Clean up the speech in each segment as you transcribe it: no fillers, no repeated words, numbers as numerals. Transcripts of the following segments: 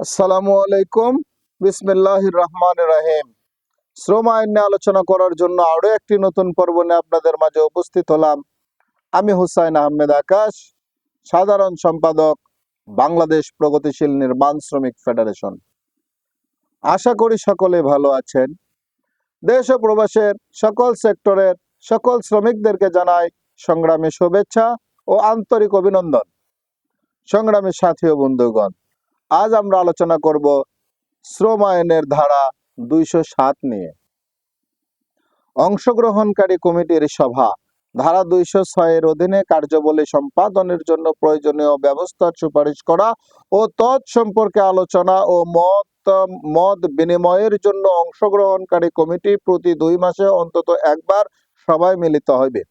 আসসালামু আলাইকুম। বিসমিল্লাহির রহমানির রহিম। শ্রম আইন নিয়ে আলোচনা করার জন্য আরো একটি নতুন পর্ব নিয়ে আপনাদের মাঝে উপস্থিত হলাম। আমি হুসাইন আহমেদ আকাশ, সাধারণ সম্পাদক, বাংলাদেশ প্রগতিশীল নির্মাণ শ্রমিক ফেডারেশন। আশা করি সকলে ভালো আছেন। দেশ ও প্রবাসের সকল সেক্টরের সকল শ্রমিকদেরকে জানাই সংগ্রামী শুভেচ্ছা ও আন্তরিক অভিনন্দন। সংগ্রামী সাথী ও বন্ধুগণ, আজ আমরা আলোচনা করব শ্রম আইনের ধারা 207 নিয়ে। অংশগ্রহণকারী কমিটির সভা ধারা 206 এর অধীনে কার্যাবলী সম্পাদনের জন্য প্রয়োজনীয় ব্যবস্থার সুপারিশ করা ও তৎসম্পর্কে আলোচনা ও মত বিনিময়ের জন্য অংশগ্রহণকারী কমিটি প্রতি 2 মাসে অন্তত একবার সভায় মিলিত হইবে।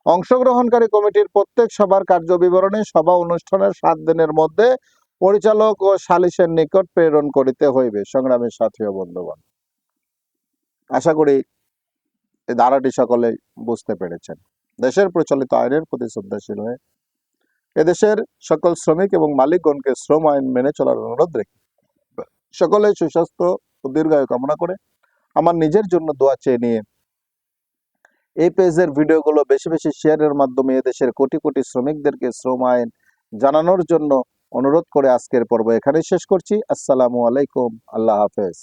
অংশগ্রহণকারী কমিটির প্রত্যেক সভার কার্যবিবরণী সভা অনুষ্ঠানের 7 দিনের মধ্যে পরিচালক ও সালিসের নিকট প্রেরণ করিতে হইবে। সংগ্রামী সাথী ও বন্ধুগণ, আশা করি এই ধারাটি সকলে বুঝতে পেরেছেন। দেশের প্রচলিত আইনের প্রতি শ্রদ্ধাশীল হয়ে এদেশের সকল শ্রমিক এবং মালিকগণকে শ্রম আইন মেনে চলার অনুরোধ রেখে সকলে সুস্বাস্থ্য ও দীর্ঘায়ু কামনা করে আমার নিজের জন্য দোয়া চেয়ে নিয়ে এই পেজের ভিডিওগুলো বেশি বেশি শেয়ারের মাধ্যমে এদেশের কোটি কোটি শ্রমিকদেরকে শ্রম আইন জানানোর জন্য অনুরোধ করে আজকের পর্ব এখানেই শেষ করছি। আসসালামু আলাইকুম, আল্লাহ হাফেজ।